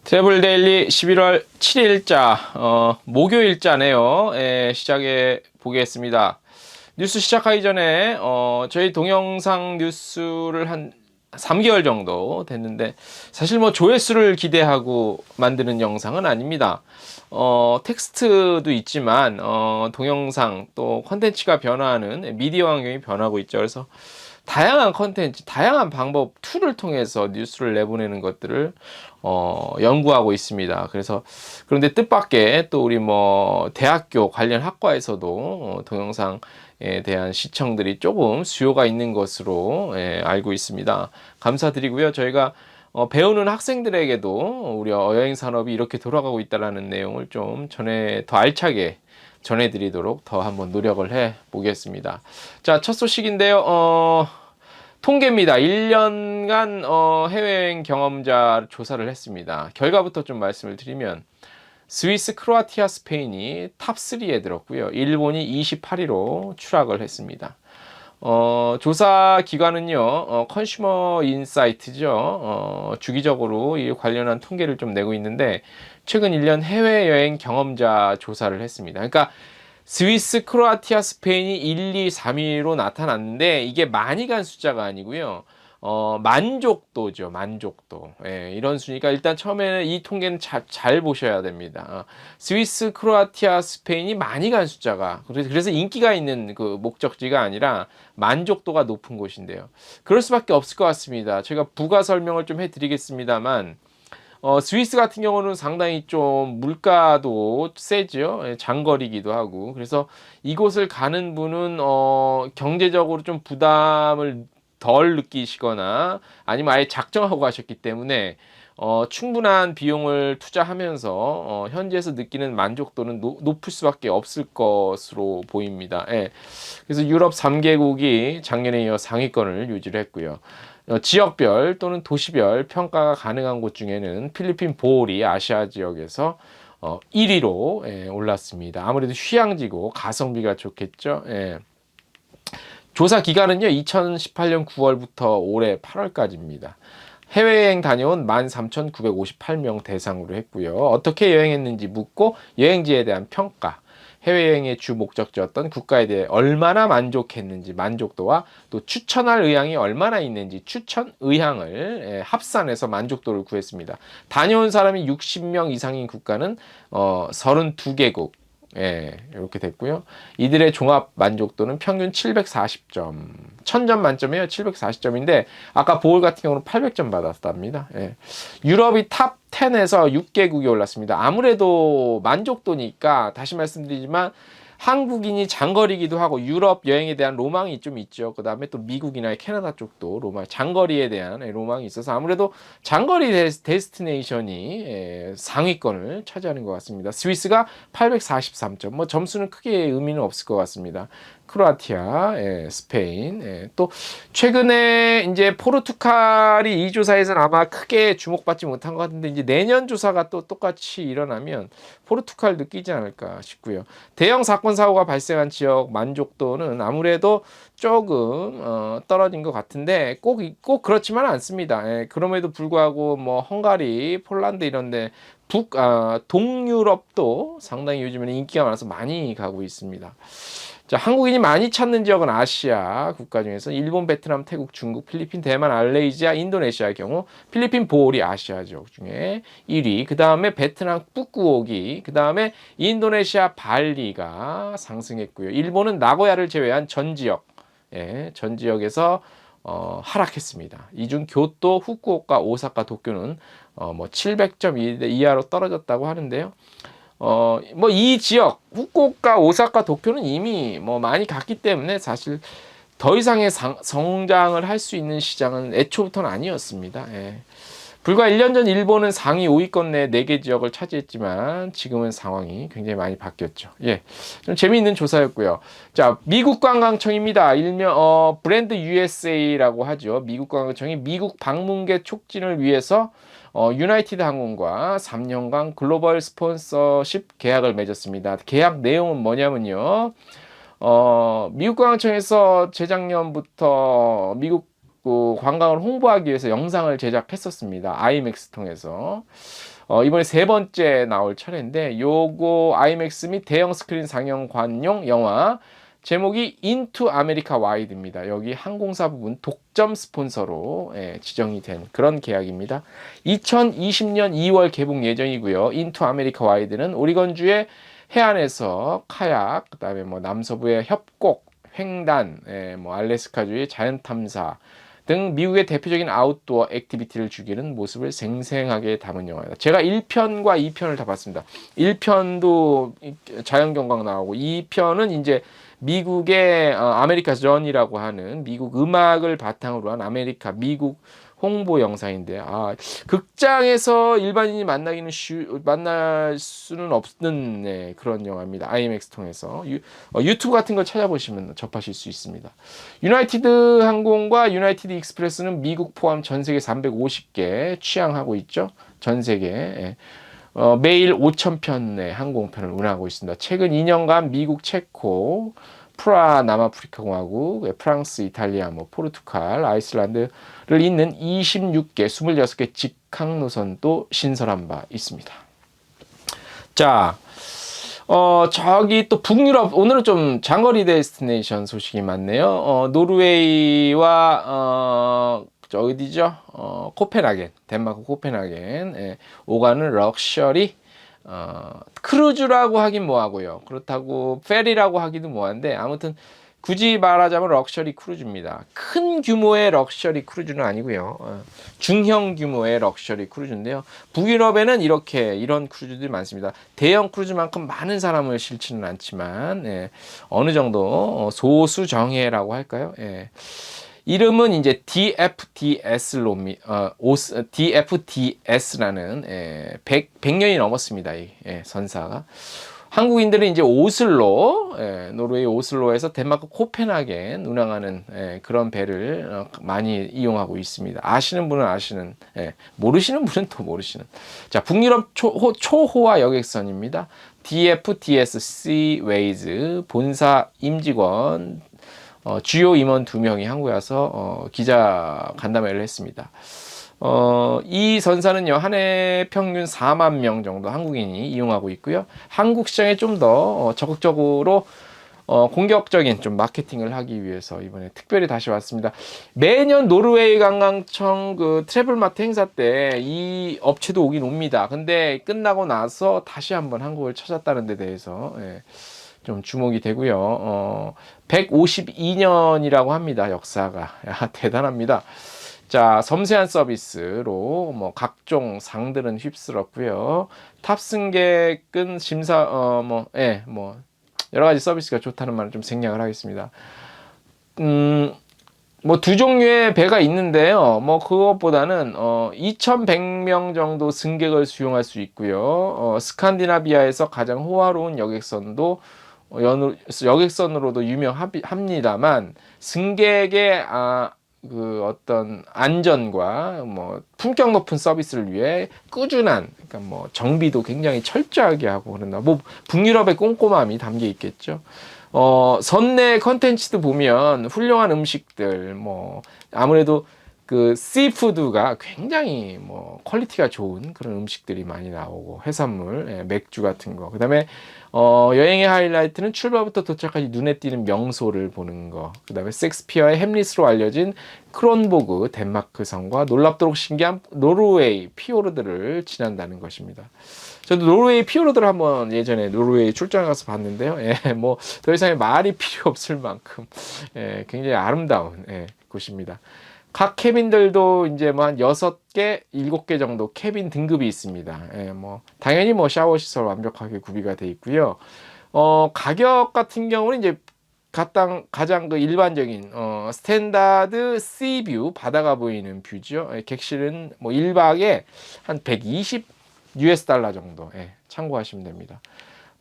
트래블 데일리 11월 7일자 목요일자네요. 시작해 보겠습니다. 뉴스 시작하기 전에 저희 동영상 뉴스를 한 3개월 정도 됐는데 사실 뭐 조회수를 기대하고 만드는 영상은 아닙니다. 텍스트도 있지만 동영상 또 콘텐츠가 변화하는 미디어 환경이 변하고 있죠. 그래서 다양한 컨텐츠, 다양한 방법, 툴을 통해서 뉴스를 내보내는 것들을 연구하고 있습니다. 그래서 그런데 뜻밖의 또 우리 뭐 대학교 관련 학과에서도 동영상에 대한 시청들이 조금 수요가 있는 것으로 알고 있습니다. 감사드리고요. 저희가 배우는 학생들에게도 우리 여행 산업이 이렇게 돌아가고 있다라는 내용을 좀 더 알차게 전해드리도록 더 한번 노력을 해 보겠습니다. 자, 첫 소식인데요. 통계입니다. 1년간 해외여행 경험자 조사를 했습니다. 결과부터 좀 말씀을 드리면 스위스, 크로아티아, 스페인이 탑3에 들었고요. 일본이 28위로 추락을 했습니다. 조사 기관은요, 컨슈머 인사이트죠. 주기적으로 이 관련한 통계를 좀 내고 있는데, 최근 1년 해외여행 경험자 조사를 했습니다. 그러니까, 스위스, 크로아티아, 스페인이 1, 2, 3위로 나타났는데, 이게 많이 간 숫자가 아니고요. 만족도죠, 만족도. 예, 이런 순위가 일단 처음에는 이 통계는 잘 보셔야 됩니다. 스위스, 크로아티아, 스페인이 많이 간 숫자가, 그래서 인기가 있는 그 목적지가 아니라 만족도가 높은 곳인데요. 그럴 수밖에 없을 것 같습니다. 제가 부가 설명을 좀 해드리겠습니다만, 스위스 같은 경우는 상당히 좀 물가도 세죠. 예, 장거리기도 하고. 그래서 이곳을 가는 분은, 경제적으로 좀 부담을 덜 느끼시거나 아니면 아예 작정하고 가셨기 때문에 충분한 비용을 투자하면서 현지에서 느끼는 만족도는 높을 수밖에 없을 것으로 보입니다. 예. 그래서 유럽 3개국이 작년에 이어 상위권을 유지를 했고요. 지역별 또는 도시별 평가가 가능한 곳 중에는 필리핀 보홀이 아시아 지역에서 1위로 올랐습니다. 아무래도 휴양지고 가성비가 좋겠죠. 예. 조사 기간은요, 2018년 9월부터 올해 8월까지입니다. 해외여행 다녀온 13,958명 대상으로 했고요. 어떻게 여행했는지 묻고 여행지에 대한 평가, 해외여행의 주 목적지였던 국가에 대해 얼마나 만족했는지 만족도와 또 추천할 의향이 얼마나 있는지 추천 의향을 합산해서 만족도를 구했습니다. 다녀온 사람이 60명 이상인 국가는 32개국, 이렇게 됐고요. 이들의 종합 만족도는 평균 740점. 1000점 만점이에요. 740점인데 아까 보홀 같은 경우는 800점 받았답니다. 유럽이 탑 10에서 6개국이 올랐습니다. 아무래도 만족도니까 다시 말씀드리지만 한국인이 장거리기도 하고 유럽 여행에 대한 로망이 좀 있죠. 그 다음에 또 미국이나 캐나다 쪽도 장거리에 대한 로망이 있어서 아무래도 장거리 데스티네이션이 상위권을 차지하는 것 같습니다. 스위스가 843점. 뭐 점수는 크게 의미는 없을 것 같습니다. 크로아티아, 스페인, 또 최근에 이제 포르투갈이 이 조사에서는 아마 크게 주목받지 못한 것 같은데 이제 내년 조사가 또 똑같이 일어나면 포르투갈 느끼지 않을까 싶고요. 대형 사건 사고가 발생한 지역 만족도는 아무래도 조금 떨어진 것 같은데 꼭 그렇지만 않습니다. 그럼에도 불구하고 뭐 헝가리, 폴란드 이런데 동유럽도 상당히 요즘에는 인기가 많아서 많이 가고 있습니다. 자, 한국인이 많이 찾는 지역은 아시아 국가 중에서 일본, 베트남, 태국, 중국, 필리핀, 대만, 말레이시아, 인도네시아의 경우 필리핀 보홀이 아시아 지역 중에 1위, 그 다음에 베트남 푸꾸옥이, 그 다음에 인도네시아 발리가 상승했고요. 일본은 나고야를 제외한 전 지역, 전 지역에서 하락했습니다. 이 중 교토, 후쿠오카, 오사카, 도쿄는 뭐 700점 이하로 떨어졌다고 하는데요. 뭐 이 지역 후쿠오카, 오사카, 도쿄는 이미 뭐 많이 갔기 때문에 사실 더 이상의 성장을 할 수 있는 시장은 애초부터는 아니었습니다. 불과 1년 전 일본은 상위 5위권 내 4개 지역을 차지했지만 지금은 상황이 굉장히 많이 바뀌었죠. 좀 재미있는 조사였고요. 자, 미국 관광청입니다. 일명 브랜드 USA라고 하죠. 미국 관광청이 미국 방문객 촉진을 위해서 유나이티드 항공과 3년간 글로벌 스폰서십 계약을 맺었습니다. 계약 내용은 뭐냐면요. 미국 관광청에서 재작년부터 미국 관광을 홍보하기 위해서 영상을 제작했었습니다. IMAX 통해서. 이번에 세 번째 나올 차례인데 요거 아이맥스 및 대형 스크린 상영관용 영화 제목이 인투 아메리카 와이드입니다. 여기 항공사 부분 독점 스폰서로 지정이 된 그런 계약입니다. 2020년 2월 개봉 예정이고요. 인투 아메리카 와이드는 오리건주의 해안에서 카약, 그다음에 뭐 남서부의 협곡, 횡단, 뭐 알래스카주의 자연 탐사 등 미국의 대표적인 아웃도어 액티비티를 즐기는 모습을 생생하게 담은 영화입니다. 제가 1편과 2편을 다 봤습니다. 1편도 자연경관 나오고 2편은 이제 미국의 아메리카 전이라고 하는 미국 음악을 바탕으로 한 미국 홍보 영상인데 극장에서 일반인이 만날 수는 없는 그런 영화입니다. IMAX 통해서 유튜브 같은 걸 찾아보시면 접하실 수 있습니다. 유나이티드 항공과 유나이티드 익스프레스는 미국 포함 전 세계 350개 취항하고 있죠. 전 세계 매일 5,000편의 항공편을 운항하고 있습니다. 최근 2년간 미국, 체코, 남아프리카 공화국, 프랑스, 이탈리아, 포르투갈, 아이슬란드를 잇는 26개 직항 노선도 신설한 바 있습니다. 자, 저기 또 북유럽, 오늘은 좀 장거리 데스티네이션 소식이 많네요. 노르웨이와, 어디죠? 코펜하겐, 덴마크 코펜하겐, 오가는 럭셔리, 크루즈라고 하긴 뭐하고요. 그렇다고 페리라고 하기도 뭐한데, 아무튼 굳이 말하자면 럭셔리 크루즈입니다. 큰 규모의 럭셔리 크루즈는 아니고요. 중형 규모의 럭셔리 크루즈인데요. 북유럽에는 이런 크루즈들이 많습니다. 대형 크루즈만큼 많은 사람을 실지는 않지만, 어느 정도 소수정예라고 할까요? 이름은 이제 DFDS라는 100년이 넘었습니다. 이 선사가. 한국인들은 이제 노르웨이 오슬로에서 덴마크 코펜하겐 운항하는 그런 배를 많이 이용하고 있습니다. 아시는 분은 아시는, 모르시는 분은 또 모르시는. 자, 북유럽 초호화 여객선입니다. DFDS Seaways 본사 임직원 주요 임원 2명이 한국에 와서 기자 간담회를 했습니다. 이 선사는요, 한 해 평균 4만 명 정도 한국인이 이용하고 있고요. 한국 시장에 좀 더 적극적으로 공격적인 좀 마케팅을 하기 위해서 이번에 특별히 다시 왔습니다. 매년 노르웨이 관광청 그 트래블마트 행사 때 이 업체도 오긴 옵니다. 근데 끝나고 나서 다시 한번 한국을 찾았다는 데 대해서 좀 주목이 되고요. 152년이라고 합니다. 역사가. 대단합니다. 자, 섬세한 서비스로 각종 상들은 휩쓸었고요. 탑승객은 여러 가지 서비스가 좋다는 말을 좀 생략을 하겠습니다. 두 종류의 배가 있는데요. 그것보다는 2,100명 정도 승객을 수용할 수 있고요. 스칸디나비아에서 가장 호화로운 여객선으로도 유명합니다만 승객의 그 어떤 안전과 품격 높은 서비스를 위해 꾸준한, 그러니까 정비도 굉장히 철저하게 하고 그런다. 북유럽의 꼼꼼함이 담겨 있겠죠. 선내 컨텐츠도 보면 훌륭한 음식들, 아무래도 그 씨푸드가 굉장히 퀄리티가 좋은 그런 음식들이 많이 나오고 해산물, 맥주 같은 거. 그다음에 여행의 하이라이트는 출발부터 도착까지 눈에 띄는 명소를 보는 거. 그다음에 섹스피어의 햄릿으로 알려진 크론보그 덴마크 성과 놀랍도록 신기한 노르웨이 피오르드를 지난다는 것입니다. 저도 노르웨이 피오르드를 한번 예전에 노르웨이 출장에 가서 봤는데요. 더 이상의 말이 필요 없을 만큼 굉장히 아름다운 곳입니다. 각 캐빈들도 이제 한 6개, 7개 정도 캐빈 등급이 있습니다. 당연히 샤워 시설 완벽하게 구비가 되어 있고요. 가격 같은 경우는 이제 가장 그 일반적인 스탠다드 시뷰 바다가 보이는 뷰죠. 객실은 1박에 한 120 US 달러 정도 참고하시면 됩니다.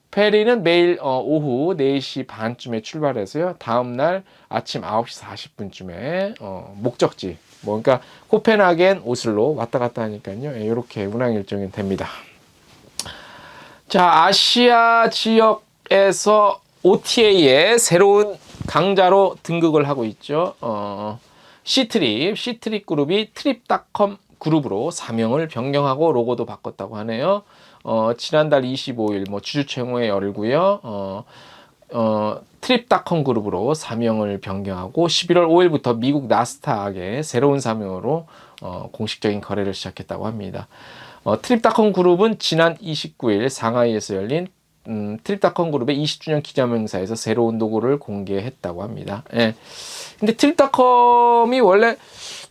페리는 매일 오후 4시 반쯤에 출발해서요. 다음날 아침 9시 40분쯤에 목적지, 그러니까 코펜하겐, 오슬로 왔다 갔다 하니까요. 이렇게 운항 일정이 됩니다. 자, 아시아 지역에서 OTA의 새로운 강자로 등극을 하고 있죠. 시트립 그룹이 트립닷컴 그룹으로 사명을 변경하고 로고도 바꿨다고 하네요. 지난달 25일 뭐 주주총회 열고요. 트립닷컴 그룹으로 사명을 변경하고 11월 5일부터 미국 나스닥에 새로운 사명으로 공식적인 거래를 시작했다고 합니다. 트립닷컴 그룹은 지난 29일 상하이에서 열린 트립닷컴 그룹의 20주년 기념행사에서 새로운 로고를 공개했다고 합니다. 예. 근데 트립닷컴이 원래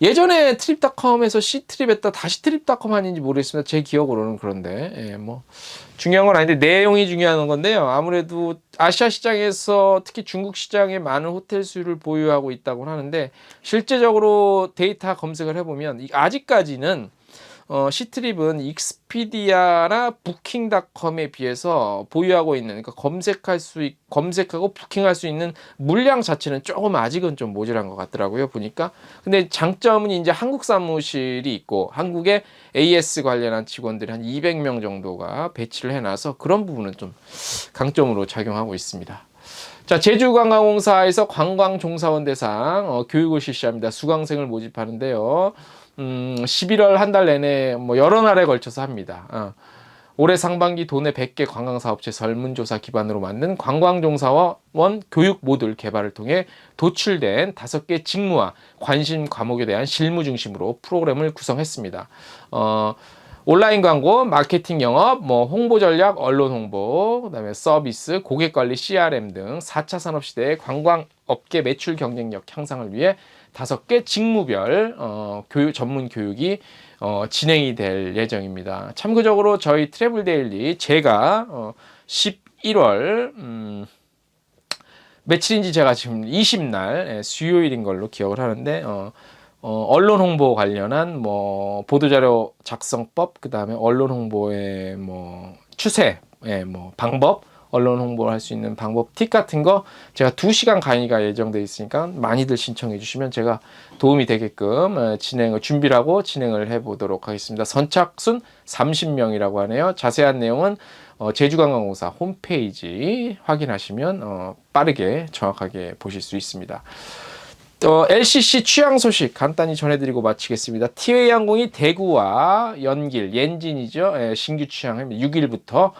예전에 트립닷컴에서 C트립했다 다시 트립닷컴 아닌지 모르겠습니다. 제 기억으로는 그런데 예, 뭐 중요한 건 아닌데 내용이 중요한 건데요. 아무래도 아시아 시장에서 특히 중국 시장에 많은 호텔 수요를 보유하고 있다고 하는데 실제적으로 데이터 검색을 해보면 아직까지는 C트립은 익스피디아나 부킹닷컴에 비해서 보유하고 있는, 그러니까 검색하고 부킹할 수 있는 물량 자체는 조금 아직은 좀 모자란 것 같더라고요, 보니까. 근데 장점은 이제 한국 사무실이 있고 한국에 AS 관련한 직원들이 한 200명 정도가 배치를 해놔서 그런 부분은 좀 강점으로 작용하고 있습니다. 자, 제주관광공사에서 관광종사원 대상 교육을 실시합니다. 수강생을 모집하는데요. 11월 한 달 내내 뭐 여러 날에 걸쳐서 합니다. 올해 상반기 도내 100개 관광사업체 설문조사 기반으로 만든 관광종사원 교육 모듈 개발을 통해 도출된 5개 직무와 관심 과목에 대한 실무 중심으로 프로그램을 구성했습니다. 온라인 광고, 마케팅 영업, 뭐 홍보 전략, 언론 홍보, 그다음에 서비스, 고객 관리, CRM 등 4차 산업 시대의 관광업계 매출 경쟁력 향상을 위해 5개 직무별 전문 교육이 진행이 될 예정입니다. 참고적으로 저희 트래블 데일리 제가 11월 며칠인지 제가 지금 20날 수요일인 걸로 기억을 하는데 언론 홍보 관련한 뭐 보도자료 작성법, 그다음에 언론 홍보의 뭐 추세, 뭐 방법, 언론 홍보를 할 수 있는 방법 팁 같은 거 제가 2시간 강의가 예정되어 있으니까 많이들 신청해 주시면 제가 도움이 되게끔 준비를 하고 진행을 해 보도록 하겠습니다. 선착순 30명이라고 하네요. 자세한 내용은 제주관광공사 홈페이지 확인하시면 빠르게 정확하게 보실 수 있습니다. LCC 취향 소식 간단히 전해드리고 마치겠습니다. 티웨이항공이 대구와 연길, 옌진이죠. 신규 취항 6일부터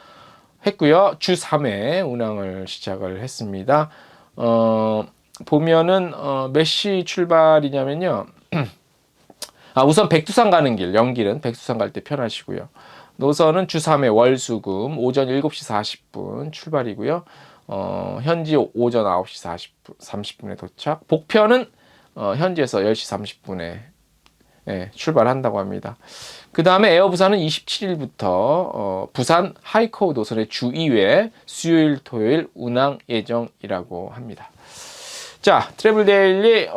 했고요. 주 3회 운항을 시작을 했습니다. 보면은 몇 시 출발이냐면요. 우선 백두산 가는 길, 연길은 백두산 갈 때 편하시고요. 노선은 주 3회 월수금 오전 7시 40분 출발이고요. 현지 오전 9시 30분에 도착. 복편은 현지에서 10시 30분에 출발한다고 합니다. 그 다음에 에어부산은 27일부터 부산 하이커우 노선의 주 2회 수요일 토요일 운항 예정이라고 합니다. 자, 트래블 데일리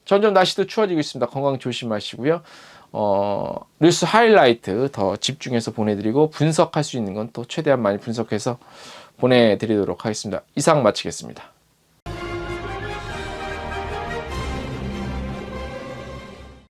점점 날씨도 추워지고 있습니다. 건강 조심하시고요. 뉴스 하이라이트 더 집중해서 보내드리고 분석할 수 있는 건 또 최대한 많이 분석해서 보내드리도록 하겠습니다. 이상 마치겠습니다.